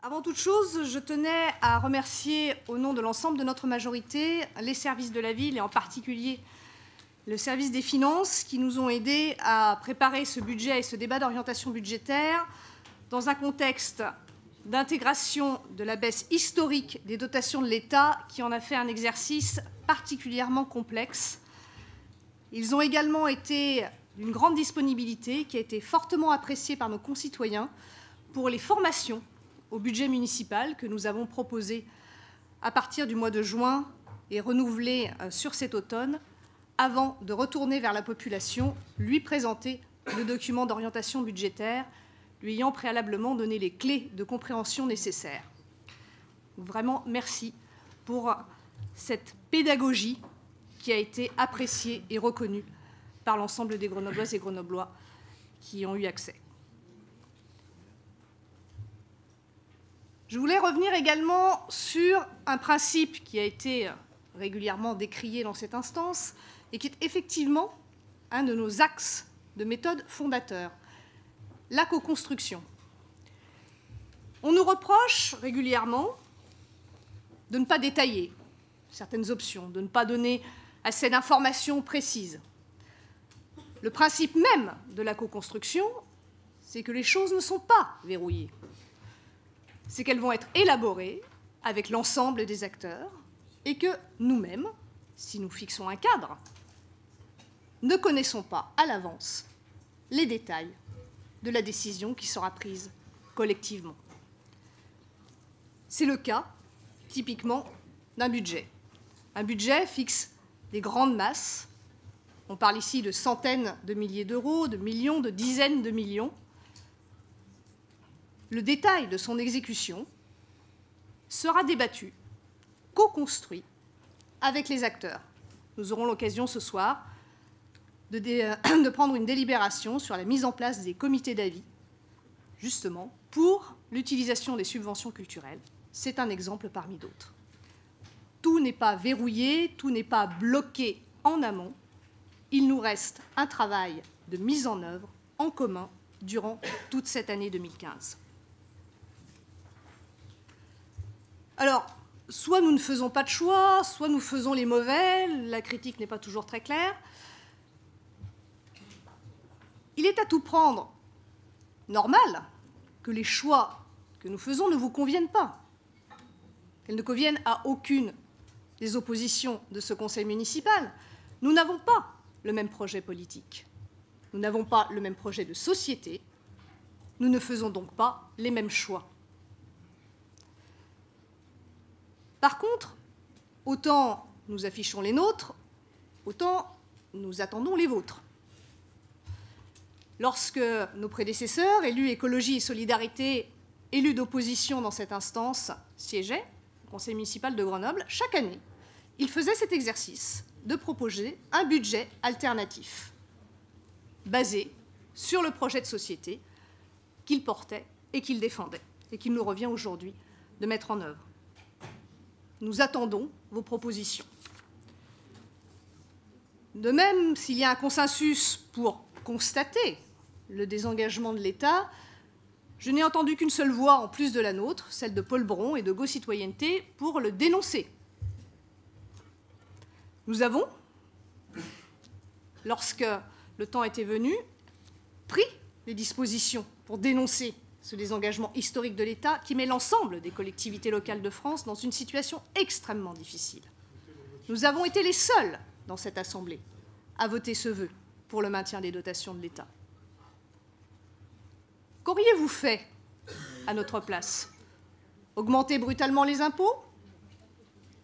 Avant toute chose, je tenais à remercier au nom de l'ensemble de notre majorité les services de la ville et en particulier le service des finances qui nous ont aidés à préparer ce budget et ce débat d'orientation budgétaire dans un contexte d'intégration de la baisse historique des dotations de l'État qui en a fait un exercice particulièrement complexe. Ils ont également été d'une grande disponibilité qui a été fortement appréciée par nos concitoyens pour les formations au budget municipal que nous avons proposé à partir du mois de juin et renouvelé sur cet automne, avant de retourner vers la population, lui présenter le document d'orientation budgétaire, lui ayant préalablement donné les clés de compréhension nécessaires. Vraiment, merci pour cette pédagogie qui a été appréciée et reconnue par l'ensemble des Grenobloises et Grenoblois qui y ont eu accès. Je voulais revenir également sur un principe qui a été régulièrement décrié dans cette instance et qui est effectivement un de nos axes de méthode fondateurs, la co-construction. On nous reproche régulièrement de ne pas détailler certaines options, de ne pas donner assez d'informations précises. Le principe même de la co-construction, c'est que les choses ne sont pas verrouillées. C'est qu'elles vont être élaborées avec l'ensemble des acteurs et que nous-mêmes, si nous fixons un cadre, ne connaissons pas à l'avance les détails de la décision qui sera prise collectivement. C'est le cas, typiquement, d'un budget. Un budget fixe des grandes masses. On parle ici de centaines de milliers d'euros, de millions, de dizaines de millions. Le détail de son exécution sera débattu, co-construit avec les acteurs. Nous aurons l'occasion ce soir de prendre une délibération sur la mise en place des comités d'avis, justement, pour l'utilisation des subventions culturelles. C'est un exemple parmi d'autres. Tout n'est pas verrouillé, tout n'est pas bloqué en amont. Il nous reste un travail de mise en œuvre en commun durant toute cette année 2015. Alors, soit nous ne faisons pas de choix, soit nous faisons les mauvais, la critique n'est pas toujours très claire. Il est à tout prendre normal que les choix que nous faisons ne vous conviennent pas, qu'elles ne conviennent à aucune des oppositions de ce conseil municipal. Nous n'avons pas le même projet politique, nous n'avons pas le même projet de société, nous ne faisons donc pas les mêmes choix. Par contre, autant nous affichons les nôtres, autant nous attendons les vôtres. Lorsque nos prédécesseurs, élus Écologie et Solidarité, élus d'opposition dans cette instance, siégeaient au conseil municipal de Grenoble, chaque année, ils faisaient cet exercice de proposer un budget alternatif, basé sur le projet de société qu'ils portaient et qu'ils défendaient, et qu'il nous revient aujourd'hui de mettre en œuvre. Nous attendons vos propositions. De même, s'il y a un consensus pour constater le désengagement de l'État, je n'ai entendu qu'une seule voix en plus de la nôtre, celle de Paul Bron et de Go Citoyenneté, pour le dénoncer. Nous avons, lorsque le temps était venu, pris les dispositions pour dénoncer ce désengagement historique de l'État qui met l'ensemble des collectivités locales de France dans une situation extrêmement difficile. Nous avons été les seuls dans cette Assemblée à voter ce vœu pour le maintien des dotations de l'État. Qu'auriez-vous fait à notre place? Augmenter brutalement les impôts?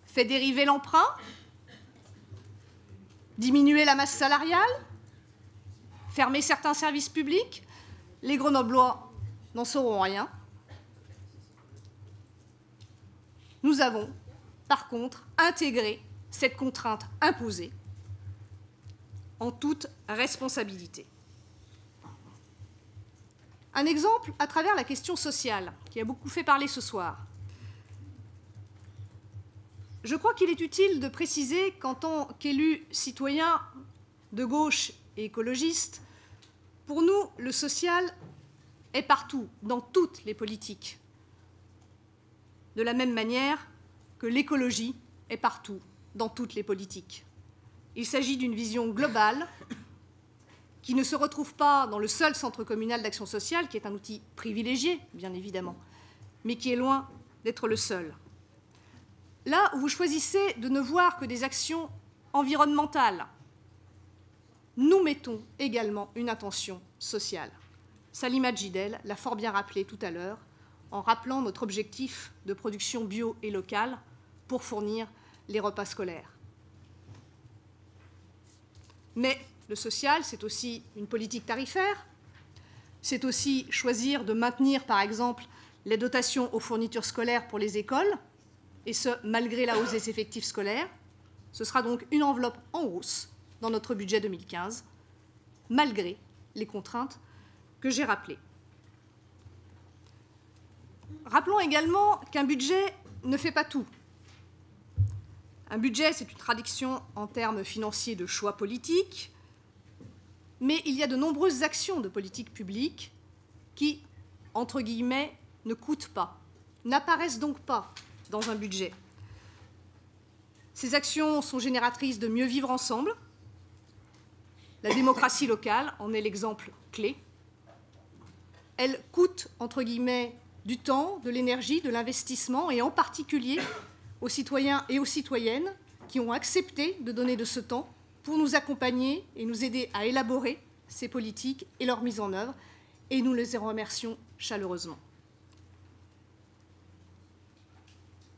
Fait dériver l'emprunt? Diminuer la masse salariale? Fermer certains services publics? Les Grenoblois n'en sauront rien. Nous avons, par contre, intégré cette contrainte imposée en toute responsabilité. Un exemple à travers la question sociale, qui a beaucoup fait parler ce soir. Je crois qu'il est utile de préciser qu'en tant qu'élus citoyens de gauche et écologistes, pour nous, le social est partout, dans toutes les politiques. de la même manière que l'écologie est partout, dans toutes les politiques. Il s'agit d'une vision globale qui ne se retrouve pas dans le seul centre communal d'action sociale, qui est un outil privilégié, bien évidemment, mais qui est loin d'être le seul. Là où vous choisissez de ne voir que des actions environnementales, nous mettons également une intention sociale. Salima Djidel l'a fort bien rappelé tout à l'heure, en rappelant notre objectif de production bio et locale pour fournir les repas scolaires. Mais le social, c'est aussi une politique tarifaire, c'est aussi choisir de maintenir, par exemple, les dotations aux fournitures scolaires pour les écoles, et ce, malgré la hausse des effectifs scolaires. Ce sera donc une enveloppe en hausse dans notre budget 2015, malgré les contraintes que j'ai rappelées. Rappelons également qu'un budget ne fait pas tout. Un budget, c'est une traduction en termes financiers de choix politiques, mais il y a de nombreuses actions de politique publique qui, entre guillemets, ne coûtent pas, n'apparaissent donc pas dans un budget. Ces actions sont génératrices de mieux vivre ensemble. La démocratie locale en est l'exemple clé. Elle coûte, entre guillemets, du temps, de l'énergie, de l'investissement, et en particulier aux citoyens et aux citoyennes qui ont accepté de donner de ce temps pour nous accompagner et nous aider à élaborer ces politiques et leur mise en œuvre, et nous les en remercions chaleureusement.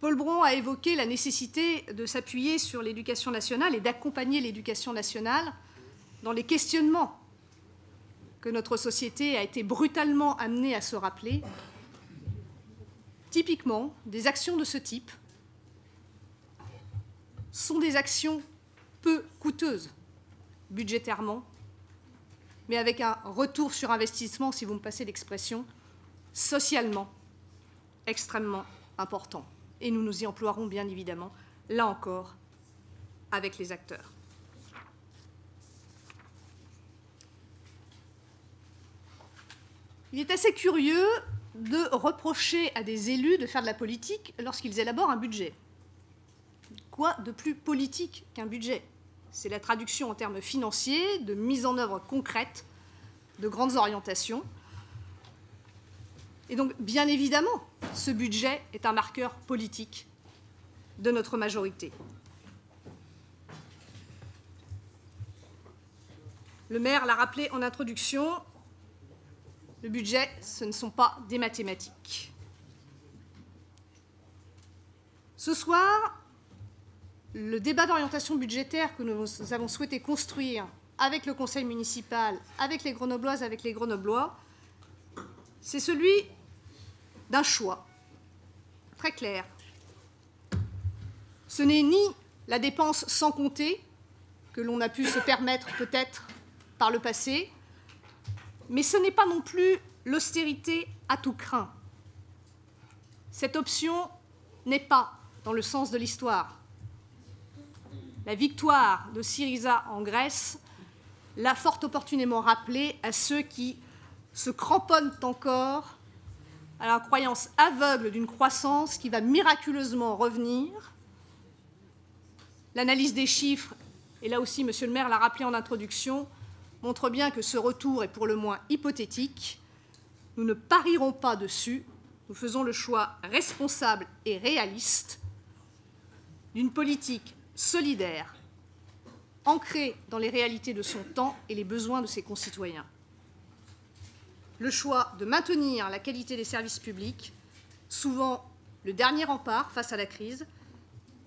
Paul Bron a évoqué la nécessité de s'appuyer sur l'éducation nationale et d'accompagner l'éducation nationale dans les questionnements que notre société a été brutalement amenée à se rappeler. Typiquement, des actions de ce type sont des actions peu coûteuses budgétairement, mais avec un retour sur investissement, si vous me passez l'expression, socialement extrêmement important. Et nous nous y emploierons bien évidemment, là encore, avec les acteurs. Il est assez curieux de reprocher à des élus de faire de la politique lorsqu'ils élaborent un budget. Quoi de plus politique qu'un budget? C'est la traduction en termes financiers de mise en œuvre concrète de grandes orientations. Et donc, bien évidemment, ce budget est un marqueur politique de notre majorité. Le maire l'a rappelé en introduction, le budget, ce ne sont pas des mathématiques. Ce soir, le débat d'orientation budgétaire que nous avons souhaité construire avec le conseil municipal, avec les Grenobloises, avec les Grenoblois, c'est celui d'un choix très clair. Ce n'est ni la dépense sans compter que l'on a pu se permettre peut-être par le passé, mais ce n'est pas non plus l'austérité à tout crin. Cette option n'est pas dans le sens de l'histoire. La victoire de Syriza en Grèce l'a fort opportunément rappelé à ceux qui se cramponnent encore à la croyance aveugle d'une croissance qui va miraculeusement revenir. L'analyse des chiffres, et là aussi Monsieur le maire l'a rappelé en introduction, montre bien que ce retour est pour le moins hypothétique. Nous ne parierons pas dessus, nous faisons le choix responsable et réaliste d'une politique solidaire, ancrée dans les réalités de son temps et les besoins de ses concitoyens. Le choix de maintenir la qualité des services publics, souvent le dernier rempart face à la crise,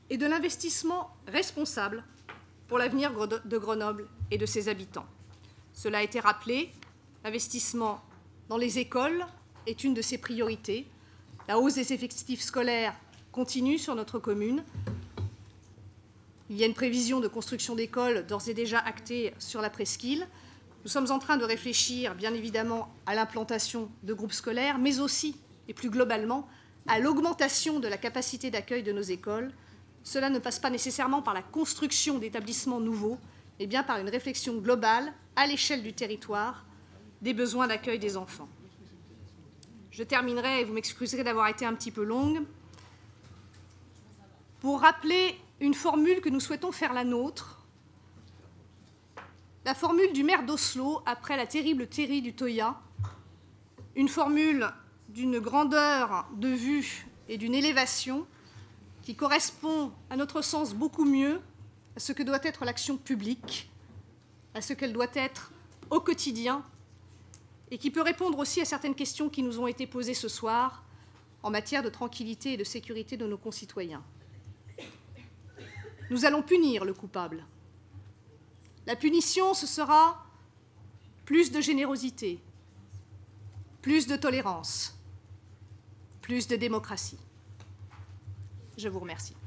et de l'investissement responsable pour l'avenir de Grenoble et de ses habitants. Cela a été rappelé, l'investissement dans les écoles est une de ses priorités. La hausse des effectifs scolaires continue sur notre commune. Il y a une prévision de construction d'écoles d'ores et déjà actée sur la presqu'île. Nous sommes en train de réfléchir, bien évidemment, à l'implantation de groupes scolaires, mais aussi, et plus globalement, à l'augmentation de la capacité d'accueil de nos écoles. Cela ne passe pas nécessairement par la construction d'établissements nouveaux, mais bien par une réflexion globale, à l'échelle du territoire, des besoins d'accueil des enfants. Je terminerai, et vous m'excuserez d'avoir été un petit peu longue, pour rappeler une formule que nous souhaitons faire la nôtre, la formule du maire d'Oslo après la terrible Terri du Toya, une formule d'une grandeur de vue et d'une élévation qui correspond, à notre sens, beaucoup mieux à ce que doit être l'action publique, à ce qu'elle doit être au quotidien, et qui peut répondre aussi à certaines questions qui nous ont été posées ce soir en matière de tranquillité et de sécurité de nos concitoyens. Nous allons punir le coupable. La punition, ce sera plus de générosité, plus de tolérance, plus de démocratie. Je vous remercie.